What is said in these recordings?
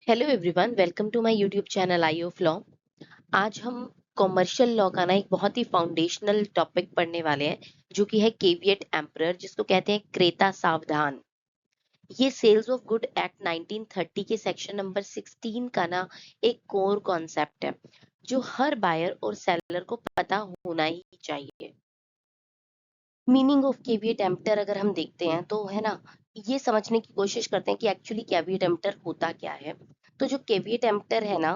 Hello everyone, welcome to my YouTube channel eye of law. आज हम commercial law का ना एक बहुत ही फाउंडेशनल टॉपिक पढ़ने वाले हैं, जो कि है केविएट एम्परर, जिसको कहते हैं क्रेता सावधान। ये सेल्स ऑफ गुड एक्ट 1930 के सेक्शन नंबर 16 का ना एक कोर कॉन्सेप्ट है, जो हर बायर और सेलर को पता होना ही चाहिए। मीनिंग ऑफ केविएट एम्पटर अगर हम देखते हैं तो है ना, ये समझने की कोशिश करते हैं कि एक्चुअली केविएट एम्पटर होता क्या है। तो जो केविएट एम्पटर है ना,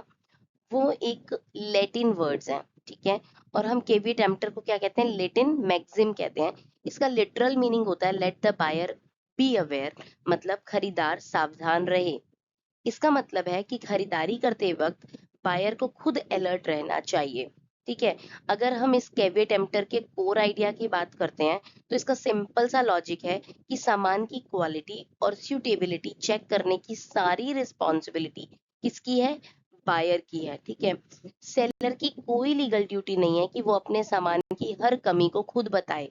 वो एक लैटिन वर्ड्स हैं, ठीक है। और हम केविएट एम्पटर को क्या कहते हैं? लैटिन मैक्सिम कहते हैं। इसका लिटरल मीनिंग होता है let the buyer be aware, मतलब खरीदार सावधान रहे। इसका मतलब है कि खरीदारी करते वक्त बायर को खुद अलर्ट रहना चाहिए, ठीक है। अगर हम इस कैविएट एम्पटर के कोर आइडिया की बात करते हैं तो इसका सिंपल सा लॉजिक है कि सामान की क्वालिटी और सूटेबिलिटी चेक करने की सारी रिस्पॉन्सिबिलिटी किसकी है? बायर की है, ठीक है। सेलर की कोई लीगल ड्यूटी नहीं है कि वो अपने सामान की हर कमी को खुद बताए।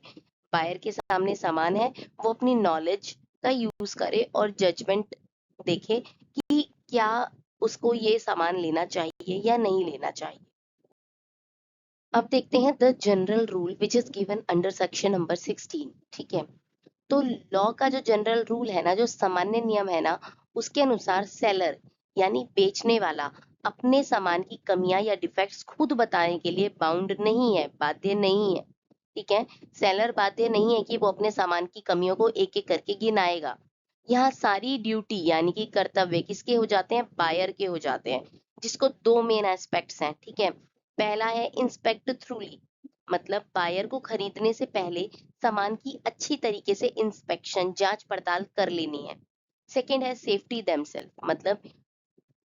बायर के सामने सामान है, वो अपनी नॉलेज का यूज करे और जजमेंट देखे कि क्या उसको ये सामान लेना चाहिए या नहीं लेना चाहिए। अब देखते हैं the general rule which is given under section number 16, ठीक है। तो लॉ का जो जनरल रूल है ना, जो सामान्य नियम है ना, उसके अनुसार सेलर यानी बेचने वाला अपने सामान की कमियां या डिफेक्ट्स खुद बताने के लिए बाउंड नहीं है, बाध्य नहीं है, ठीक है। सेलर बाध्य नहीं है कि वो अपने सामान की कमियों को एक एक करके गिनाएगा। यहाँ सारी ड्यूटी यानी कि कर्तव्य किसके हो जाते हैं? बायर के हो जाते हैं, जिसको दो मेन एस्पेक्ट्स हैं, ठीक है। पहला है इंस्पेक्ट थ्रूली, मतलब बायर को खरीदने से पहले सामान की अच्छी तरीके से इंस्पेक्शन जांच पड़ताल कर लेनी है। सेकंड है सेफ्टी देमसेल्फ, मतलब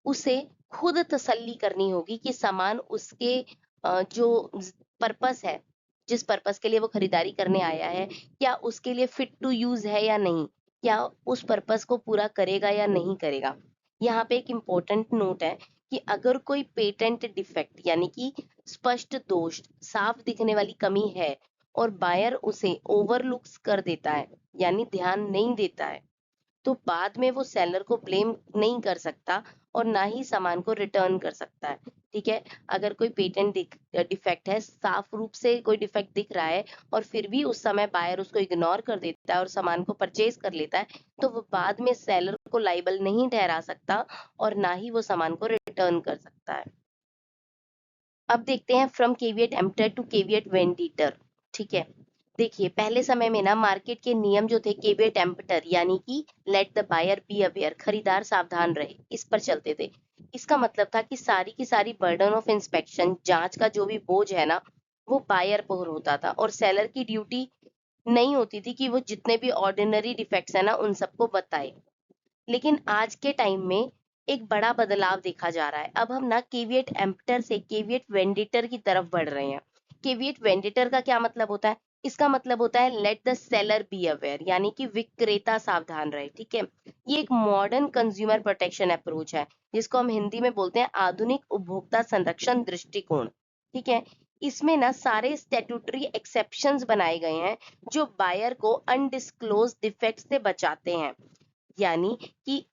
उसे खुद तसल्ली करनी होगी कि सामान उसके जो पर्पस है, जिस पर्पस के लिए वो खरीदारी करने आया है, क्या उसके लिए फिट टू यूज है या नहीं, क्या उस पर्पस को पूरा करेगा या नहीं करेगा। यहाँ पे एक इम्पोर्टेंट नोट है कि अगर कोई पेटेंट डिफेक्ट यानी कि स्पष्ट दोष, साफ दिखने वाली कमी है और बायर उसे ओवरलुक्स कर देता है यानी ध्यान नहीं देता है, तो बाद में वो सेलर को ब्लेम नहीं कर सकता और ना ही सामान को रिटर्न कर सकता है, ठीक है। अगर कोई पेटेंट डिफेक्ट है, साफ रूप से कोई डिफेक्ट दिख रहा है और फिर भी उस समय बायर उसको इग्नोर कर देता है और सामान को परचेज कर लेता है, तो वो बाद में सेलर को लाइबल नहीं ठहरा सकता और ना ही वो सामान को रिटर्न कर सकता है। अब देखते हैं फ्रॉम केविएट एम्पटर टू केविएट वेंडिटर, ठीक है। देखिए, पहले समय में ना मार्केट के नियम जो थे केविएट एम्पटर यानी कि let the buyer be aware, खरीदार सावधान रहे, इस पर चलते थे। इसका मतलब था कि सारी की सारी बर्डन ऑफ इंस्पेक्शन, जांच का जो भी बोझ है ना, वो बायर पर होता था और सेलर की ड्यूटी नहीं होती थी कि वो जितने भी ऑर्डिनरी डिफेक्ट्स है ना उन सबको बताए। लेकिन आज के टाइम में एक बड़ा बदलाव देखा जा रहा है। अब हम ना केविएट एम्पटर से केविएट वेंडिटर की तरफ बढ़ रहे हैं। केविएट वेंडिटर का क्या मतलब होता है? इसका मतलब होता है let the seller be aware, यानी कि विक्रेता सावधान रहे, ठीक है। ये एक मॉडर्न कंज्यूमर प्रोटेक्शन अप्रोच है, जिसको हम हिंदी में बोलते हैं आधुनिक उपभोक्ता संरक्षण दृष्टिकोण, ठीक है। इसमें ना सारे स्टैट्यूटरी एक्सेप्शंस बनाए गए हैं जो बायर को अनडिस्क्लोज डिफेक्ट से बचाते हैं। यानी कि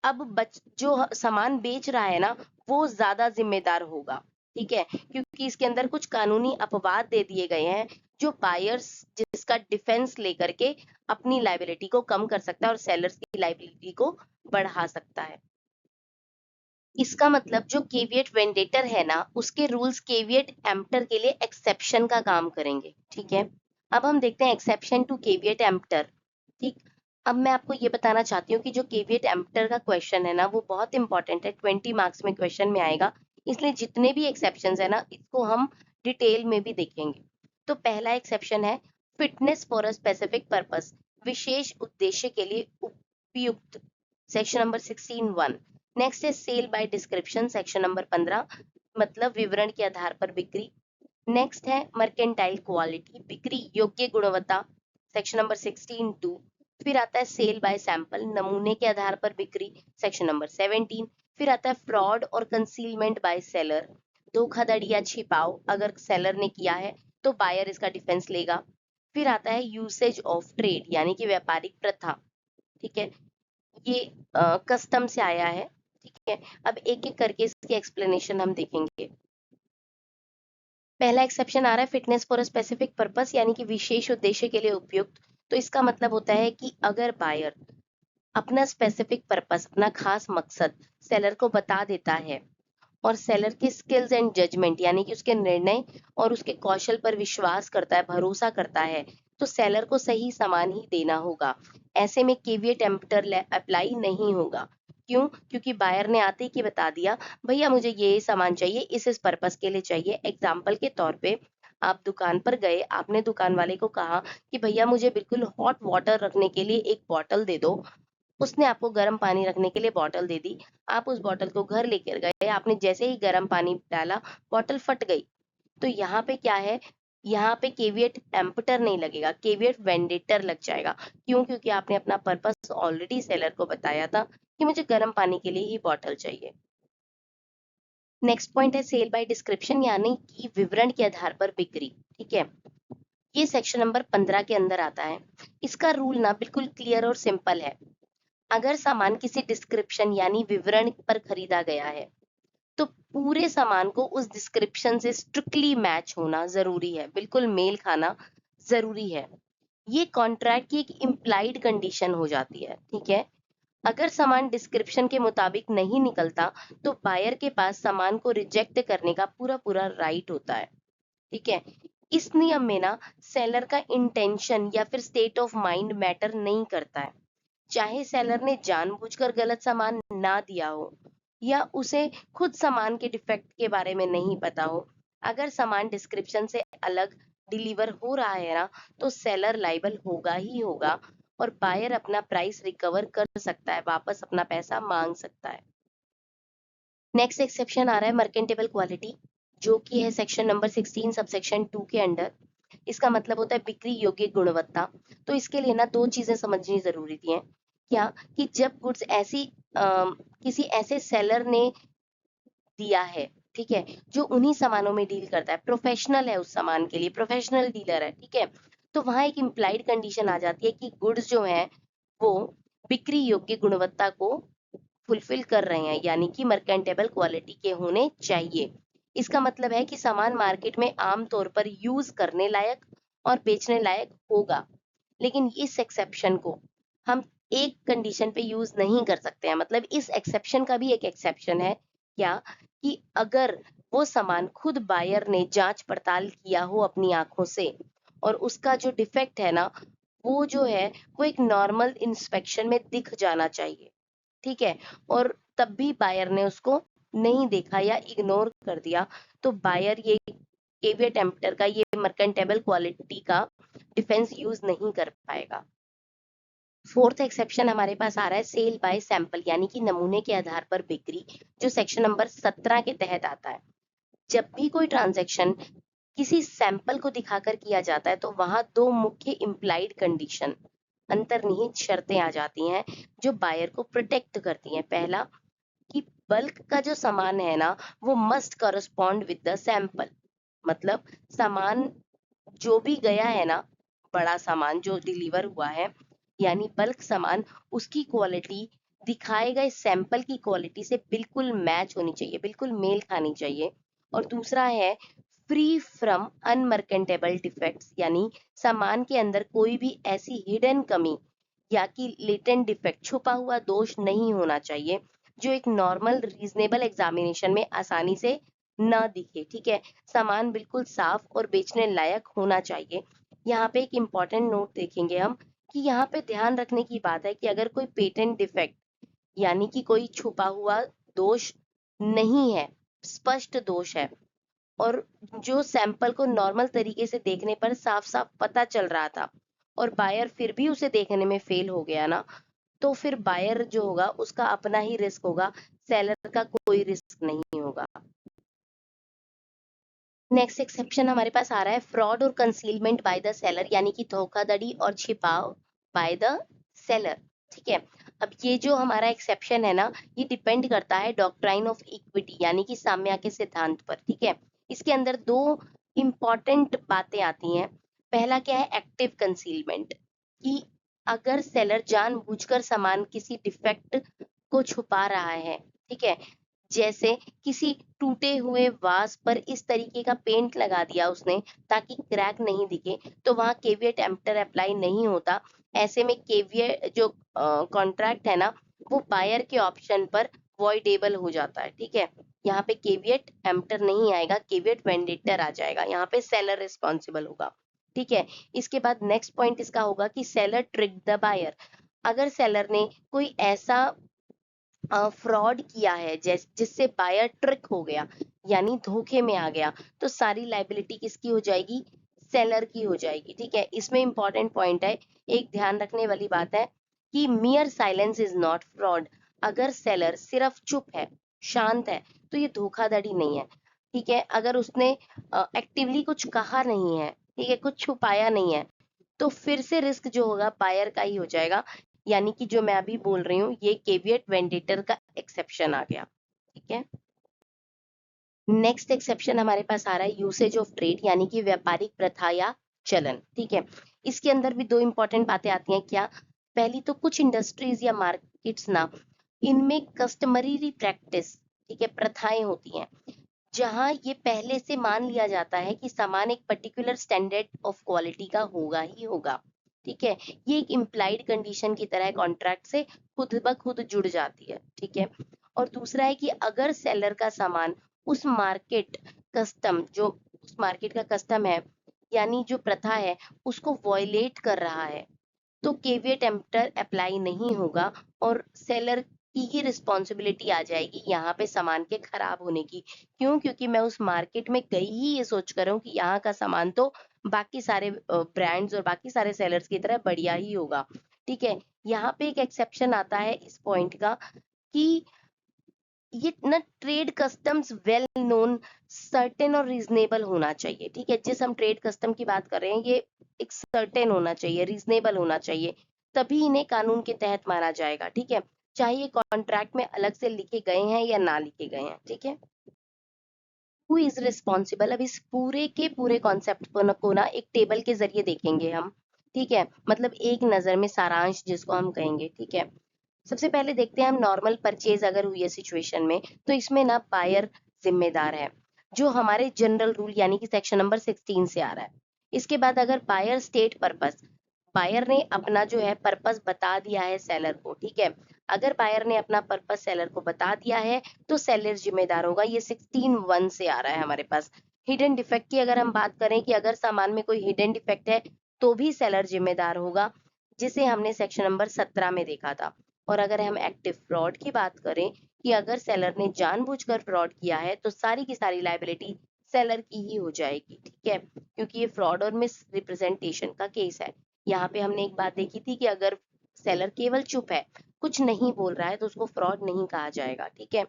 अब जो सामान बेच रहा है ना, वो ज्यादा जिम्मेदार होगा, ठीक है, क्योंकि इसके अंदर कुछ कानूनी अपवाद दे दिए गए हैं जो बायर्स जिसका डिफेंस लेकर के अपनी लाइबिलिटी को कम कर सकता है और सेलर्स की लाइबिलिटी को बढ़ा सकता है। इसका मतलब जो केविएट वेंडेटर है ना, उसके रूल्स केविएट एम्पटर के लिए एक्सेप्शन का काम करेंगे, ठीक है। अब हम देखते हैं एक्सेप्शन टू केविएट एम्पटर, ठीक। अब मैं आपको ये बताना चाहती हूँ कि जो केविएट एम्पटर का क्वेश्चन है ना, वो बहुत इंपॉर्टेंट है, 20 मार्क्स में क्वेश्चन में आएगा। इसलिए जितने भी एक्सेप्शन है ना, इसको हम डिटेल में भी देखेंगे। तो पहला एक्सेप्शन है fitness for a specific purpose, विशेष उद्देश्य के लिए उपयुक्त, सेक्शन नंबर 16(1). नेक्स्ट है sale by description, section number 15, मतलब विवरण के आधार पर बिक्री। नेक्स्ट है मर्केंटाइल क्वालिटी, बिक्री योग्य गुणवत्ता, सेक्शन नंबर 16(2). फिर आता है सेल बाय सैंपल, नमूने के आधार पर बिक्री, सेक्शन नंबर 17। फिर आता है फ्रॉड और कंसीलमेंट बाय सेलर, धोखाधड़ी या छिपाव अगर सेलर ने किया है तो बायर इसका डिफेंस लेगा। फिर आता है यूसेज ऑफ ट्रेड यानी कि व्यापारिक प्रथा, ठीक है, ये कस्टम से आया है। ठीक है, अब एक एक करके इसकी एक्सप्लेनेशन हम देखेंगे। पहला एक्सेप्शन आ रहा है fitness for a specific purpose, यानी कि विशेष उद्देश्य के लिए उपयुक्त। तो इसका मतलब होता है कि अगर बायर अपना स्पेसिफिक पर्पस, अपना खास मकसद सेलर को बता देता है और सेलर के स्किल्स एंड जजमेंट यानी कि उसके निर्णय और उसके कौशल पर विश्वास करता है, भरोसा करता है, तो सेलर को सही सामान ही देना होगा। ऐसे में केवीएट एम्प्टर अप्लाई नहीं होगा। क्यों? क्योंकि बायर ने आते ही बता दिया, भैया मुझे ये सामान चाहिए, इस पर्पस के लिए चाहिए। एग्जाम्पल के तौर पे आप दुकान पर गए, आपने दुकान वाले को कहा कि भैया मुझे बिल्कुल हॉट वाटर रखने के लिए एक बॉटल दे दो। उसने आपको गर्म पानी रखने के लिए बॉटल दे दी। आप उस बॉटल को घर लेकर गए, आपने जैसे ही गर्म पानी डाला, बॉटल फट गई। तो यहाँ पे क्या है, यहाँ पे केवियट एम्पटर नहीं लगेगा, केवियट वेंडेटर लग जाएगा। क्यों? क्योंकि आपने अपना पर्पस ऑलरेडी सेलर को बताया था कि मुझे गर्म पानी के लिए ही बॉटल चाहिए। नेक्स्ट पॉइंट है सेल बाय डिस्क्रिप्शन, यानी कि विवरण के आधार पर बिक्री। ठीक है, ये सेक्शन नंबर 15 के अंदर आता है। इसका रूल ना बिल्कुल क्लियर और सिंपल है। अगर सामान किसी डिस्क्रिप्शन यानी विवरण पर खरीदा गया है, तो पूरे सामान को उस डिस्क्रिप्शन से स्ट्रिक्टली मैच होना जरूरी है, बिल्कुल मेल खाना जरूरी है। ये कॉन्ट्रैक्ट की एक इम्प्लाइड कंडीशन हो जाती है। ठीक है, अगर सामान डिस्क्रिप्शन के मुताबिक नहीं निकलता, तो बायर के पास सामान को रिजेक्ट करने का पूरा पूरा राइट होता है। ठीक है, इस नियम में ना सेलर का इंटेंशन या फिर स्टेट ऑफ माइंड मैटर नहीं करता है। चाहे सेलर ने जानबूझकर गलत सामान ना दिया हो या उसे खुद सामान के डिफेक्ट के बारे में नहीं पता हो, अगर सामान डिस्क्रिप्शन से अलग डिलीवर हो रहा है ना, तो सेलर लाइबल होगा ही होगा और बायर अपना प्राइस रिकवर कर सकता है, वापस अपना पैसा मांग सकता है। नेक्स्ट एक्सेप्शन आ रहा है मर्केंटेबल क्वालिटी, जो कि है सेक्शन नंबर 16 सबसेक्शन 2 के अंडर। इसका मतलब होता है बिक्री योग्य गुणवत्ता। तो इसके लिए ना दो चीजें समझनी जरूरी थी। क्या? कि जब गुड्स किसी ऐसे सेलर ने दिया है, ठीक है, जो उन्हीं सामानों में डील करता है, प्रोफेशनल है, उस सामान के लिए प्रोफेशनल डीलर है। ठीक है, तो वहां एक इम्प्लाइड कंडीशन आ जाती है कि गुड्स जो है वो बिक्री योग्य गुणवत्ता को फुलफिल कर रहे हैं, यानी कि मर्केंटेबल क्वालिटी के होने चाहिए। इसका मतलब है कि सामान मार्केट में आमतौर पर यूज करने लायक और बेचने लायक होगा। लेकिन इस एक्सेप्शन को हम एक कंडीशन पे यूज नहीं कर सकते हैं। मतलब इस एक्सेप्शन का भी एक एक्सेप्शन है। क्या? कि अगर वो सामान खुद बायर ने जांच पड़ताल किया हो अपनी आंखों से और उसका जो डिफेक्ट है ना, वो जो है वो एक नॉर्मल इंस्पेक्शन में दिख जाना चाहिए। ठीक है, और तब भी बायर ने उसको नहीं देखा या इग्नोर कर दिया, तो बायर ये केवियट टेम्पटर का, ये मर्केंटेबल क्वालिटी का डिफेंस यूज नहीं कर पाएगा। फोर्थ एक्सेप्शन हमारे पास आ रहा है सेल बाय सैंपल, यानी कि नमूने के आधार पर बिक्री, जो सेक्शन नंबर 17 के तहत आता है। जब भी कोई ट्रांजैक्शन किसी सैंपल को दिखाकर किया जाता है, तो वहां दो मुख्य इम्प्लाइड कंडीशन, अंतर्निहित शर्तें आ जाती हैं जो बायर को प्रोटेक्ट करती हैं। पहला, कि बल्क का जो सामान है ना, वो must correspond with the sample. मतलब सामान जो भी गया है ना, बड़ा सामान जो डिलीवर हुआ है, यानी बल्क सामान, उसकी क्वालिटी दिखाए गए सैंपल की क्वालिटी से बिल्कुल मैच होनी चाहिए, बिल्कुल मेल खानी चाहिए। और दूसरा है फ्री फ्रॉम अनमर्केंटेबल डिफेक्ट्स, यानी सामान के अंदर कोई भी ऐसी हिडन कमी या कि लेटेंट डिफेक्ट, छुपा हुआ दोष नहीं होना चाहिए जो एक नॉर्मल रीजनेबल एग्जामिनेशन में आसानी से न दिखे। ठीक है, सामान बिल्कुल साफ और बेचने लायक होना चाहिए। यहाँ पे एक इम्पॉर्टेंट नोट देखेंगे हम कि यहाँ पे ध्यान रखने की बात है कि अगर कोई पेटेंट डिफेक्ट यानी कि कोई छुपा हुआ दोष नहीं है, स्पष्ट दोष है, और जो सैंपल को नॉर्मल तरीके से देखने पर साफ साफ पता चल रहा था और बायर फिर भी उसे देखने में फेल हो गया ना, तो फिर बायर जो होगा उसका अपना ही रिस्क होगा, सेलर का कोई रिस्क नहीं होगा। नेक्स्ट एक्सेप्शन हमारे पास आ रहा है फ्रॉड और कंसीलमेंट बाय द सेलर, यानी कि धोखाधड़ी और छिपाव बाय द सेलर। ठीक है, अब ये जो हमारा एक्सेप्शन है ना, ये डिपेंड करता है डॉक्ट्राइन ऑफ इक्विटी, यानी कि साम्या के सिद्धांत पर। ठीक है, इसके अंदर दो इंपॉर्टेंट बातें आती हैं। पहला क्या है, एक्टिव कंसीलमेंट, कि अगर सेलर जानबूझकर सामान किसी डिफेक्ट को छुपा रहा है, ठीक है। जैसे किसी टूटे हुए वास पर इस तरीके का पेंट लगा दिया उसने ताकि क्रैक नहीं दिखे, तो वहां केविएट एम्प्टर अप्लाई नहीं होता। ऐसे में केविएट जो कॉन्ट्रैक्ट है ना, वो बायर के ऑप्शन पर वॉइडेबल हो जाता है। ठीक है, यहाँ पे केविएट एम्प्टर नहीं आएगा, केविएट वेंडेटर आ जाएगा, यहाँ पे सेलर रिस्पॉन्सिबल होगा। ठीक है, इसके बाद नेक्स्ट पॉइंट इसका होगा कि सेलर ट्रिक द बायर। अगर सेलर ने कोई ऐसा फ्रॉड किया है जिससे बायर ट्रिक हो गया, यानी धोखे में आ गया, तो सारी लाइबिलिटी किसकी हो जाएगी? सेलर की हो जाएगी। ठीक है, इसमें इंपॉर्टेंट पॉइंट है, एक ध्यान रखने वाली बात है कि मियर साइलेंस इज नॉट फ्रॉड। अगर सेलर सिर्फ चुप है, शांत है, तो ये धोखाधड़ी नहीं है। ठीक है, अगर उसने एक्टिवली कुछ कहा नहीं है, ठीक है, कुछ छुपाया नहीं है, तो फिर से रिस्क जो होगा बायर का ही हो जाएगा। यानी कि जो मैं अभी बोल रही हूँ, ये केविएट वेंडेटर का एक्सेप्शन आ गया। ठीक है, नेक्स्ट एक्सेप्शन हमारे पास आ रहा है यूसेज ऑफ ट्रेड, यानी कि व्यापारिक प्रथा या चलन। ठीक है, इसके अंदर भी दो इंपॉर्टेंट बातें आती हैं। क्या? पहली तो कुछ इंडस्ट्रीज या मार्केट्स ना, इनमें कस्टमरी प्रैक्टिस, ठीक है, प्रथाएं होती हैं, जहां ये पहले से मान लिया जाता है कि सामान एक पर्टिकुलर स्टैंडर्ड ऑफ क्वालिटी का होगा ही होगा। ठीक है, ये एक इम्प्लाइड कंडीशन की तरह कॉन्ट्रैक्ट से खुद ब खुद जुड़ जाती है। ठीक है, और दूसरा है कि अगर सेलर का सामान उस मार्केट कस्टम, जो उस मार्केट का कस्टम है, यानी जो प्रथा है, उसको वॉयलेट कर रहा है, तो केविएट एम्प्टर अप्लाई नहीं होगा और सेलर की ही रिस्पॉन्सिबिलिटी आ जाएगी यहाँ पे सामान के खराब होने की। क्यों? क्योंकि मैं उस मार्केट में गई ही ये सोच कर हूँ कि यहाँ का सामान तो बाकी सारे ब्रांड्स और बाकी सारे सेलर्स की तरह बढ़िया ही होगा। ठीक है, यहाँ पे एक एक्सेप्शन आता है इस पॉइंट का कि ये ना trade customs well known, certain और रीजनेबल होना चाहिए। ठीक है, जिस हम ट्रेड कस्टम की बात कर रहे हैं, ये एक सर्टेन होना चाहिए, रीजनेबल होना चाहिए, तभी इन्हें कानून के तहत माना जाएगा। ठीक है, चाहे ये कॉन्ट्रैक्ट में अलग से लिखे गए हैं या ना लिखे गए हैं। ठीक है, हु इज रिस्पॉन्सिबल, अब इस पूरे के पूरे कॉन्सेप्ट को ना एक टेबल के जरिए देखेंगे हम। ठीक है, मतलब एक नजर में सारांश जिसको हम कहेंगे। ठीक है, सबसे पहले देखते हैं हम नॉर्मल परचेज अगर हुई है सिचुएशन में, तो इसमें ना बायर जिम्मेदार है, जो हमारे जनरल रूल यानी कि सेक्शन नंबर 16 से आ रहा है। इसके बाद अगर बायर स्टेट पर्पस, बायर ने अपना जो है पर्पस बता दिया है सेलर को। ठीक है, अगर बायर ने अपना पर्पस सेलर को बता दिया है, तो सेलर जिम्मेदार होगा। ये 16(1) से आ रहा है हमारे पास। हिडन डिफेक्ट की अगर हम बात करें कि अगर सामान में कोई हिडन डिफेक्ट है, तो भी सेलर जिम्मेदार होगा, जिसे हमने सेक्शन नंबर 17 में देखा था। और अगर हम एक्टिव फ्रॉड की बात करें कि अगर सेलर ने जानबूझकर फ्रॉड किया है, तो सारी की सारी लायबिलिटी सेलर की ही हो जाएगी। ठीक है, क्योंकि ये फ्रॉड और मिस रिप्रेजेंटेशन का केस है। यहाँ पे हमने एक बात देखी थी कि अगर सेलर केवल चुप है, कुछ नहीं बोल रहा है, तो उसको फ्रॉड नहीं कहा जाएगा। ठीक है,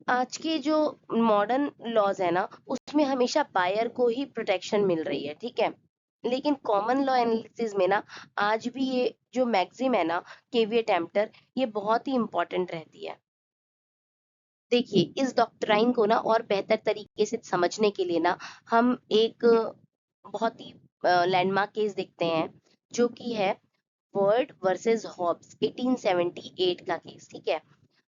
आज के जो मॉडर्न लॉज है ना, उसमें हमेशा बायर को ही प्रोटेक्शन मिल रही है। ठीक है, लेकिन कॉमन लॉ एनालिसिस में ना, आज भी ये जो मैक्सिम है ना, केविएट एम्प्टर, ये बहुत ही इंपॉर्टेंट रहती है। देखिए, इस डॉक्ट्राइन को ना और बेहतर तरीके से समझने के लिए ना, हम एक बहुत ही लैंडमार्क केस देखते हैं, जो कि है वर्ड वर्सेस हॉब्स 1878 का केस। ठीक है,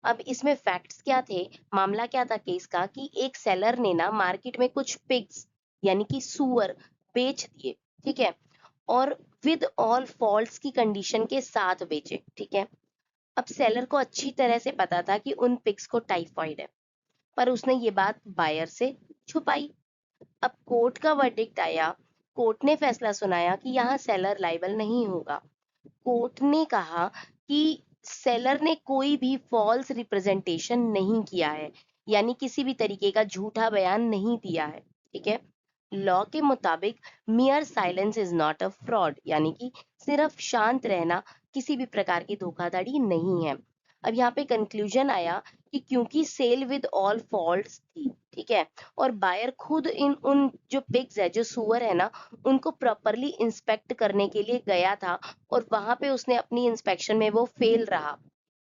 अब इसमें फैक्ट्स क्या थे, मामला क्या था केस का, कि एक सेलर ने ना मार्केट में कुछ पिग्स, यानी कि सुअर, बेच दिए। ठीक है, और विद ऑल फॉल्ट्स की कंडीशन के साथ बेचे। ठीक है, अब सेलर को अच्छी तरह से पता था कि उन पिग्स को टाइफाइड है, पर उसने ये बात बायर से छुपाई। अब कोर्ट का वर्डिक्ट आया, कोर्ट ने फैसला सुनाया कि यहाँ सेलर लायबल नहीं होगा। कोर्ट ने कहा कि सेलर ने कोई भी फॉल्स रिप्रेजेंटेशन नहीं किया है, यानी किसी भी तरीके का झूठा बयान नहीं दिया है। ठीक है, लॉ के मुताबिक मियर silence is not a fraud, यानी कि सिर्फ शांत रहना किसी भी प्रकार की धोखाधड़ी नहीं है। अब यहाँ पे कंक्लूजन आया कि क्योंकि सेल विद ऑल फॉल्ट्स थी, ठीक है, और बायर खुद इन उन जो पिग्स है, जो सुअर है ना, उनको प्रॉपरली इंस्पेक्ट करने के लिए गया था, और वहां पे उसने अपनी इंस्पेक्शन में वो फेल रहा,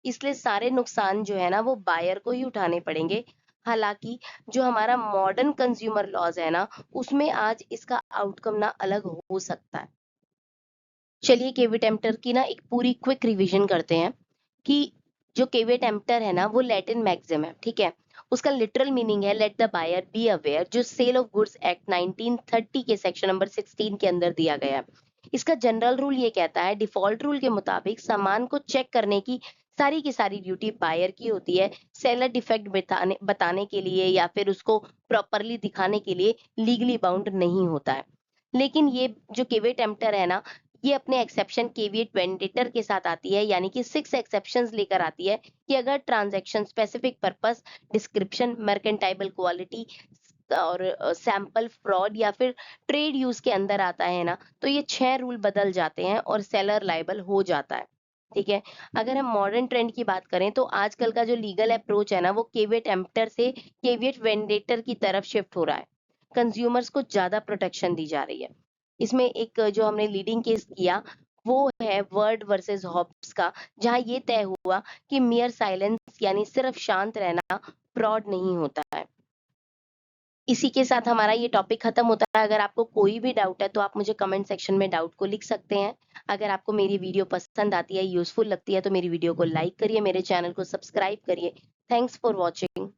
इसलिए सारे नुकसान जो है ना, वो बायर को ही उठाने पड़ेंगे। हालांकि जो हमारा मॉडर्न कंज्यूमर लॉज है ना, उसमें आज इसका आउटकम ना अलग हो सकता है। चलिए केवी टेम्पटर की ना एक पूरी क्विक रिवीजन करते हैं कि जो केविएट एम्प्टर है ना वो लैटिन मैक्सिम है, ठीक है। उसका लिटरल मीनिंग है let the buyer be aware, जो सेल ऑफ गुड्स एक्ट 1930 के सेक्शन नंबर 16 के अंदर दिया गया है। इसका जनरल रूल ये कहता है, डिफॉल्ट रूल के मुताबिक सामान को चेक करने की सारी ड्यूटी बायर की होती है। सेलर डिफेक्ट बताने के लिए या फिर उसको प्रॉपरली दिखाने के लिए लीगली बाउंड नहीं होता है। लेकिन ये जो केविएट एम्प्टर है ना, ये अपने एक्सेप्शन केविएट वेंडेटर के साथ आती है, यानी कि 6 एक्सेप्शंस लेकर आती है कि अगर transaction specific purpose, description, merchantable quality और सैंपल फ्रॉड या फिर ट्रेड यूज के अंदर आता है ना, तो ये 6 रूल बदल जाते हैं और सेलर लायबल हो जाता है। ठीक है। अगर हम मॉडर्न ट्रेंड की बात करें तो आजकल का जो लीगल अप्रोच है ना, वो केविएट एम्प्टर से केविएट वेंडेटर की तरफ शिफ्ट हो रहा है। कंज्यूमर्स को ज्यादा प्रोटेक्शन दी जा रही है। इसमें एक जो हमने लीडिंग केस किया वो है वर्ड वर्सेस हॉब्स का, जहां ये तय हुआ कि मियर साइलेंस यानी सिर्फ शांत रहना फ्रॉड नहीं होता है। इसी के साथ हमारा ये टॉपिक खत्म होता है। अगर आपको कोई भी डाउट है तो आप मुझे कमेंट सेक्शन में डाउट को लिख सकते हैं। अगर आपको मेरी वीडियो पसंद आती है, यूजफुल लगती है, तो मेरी वीडियो को लाइक करिए, मेरे चैनल को सब्सक्राइब करिए। Thanks for watching.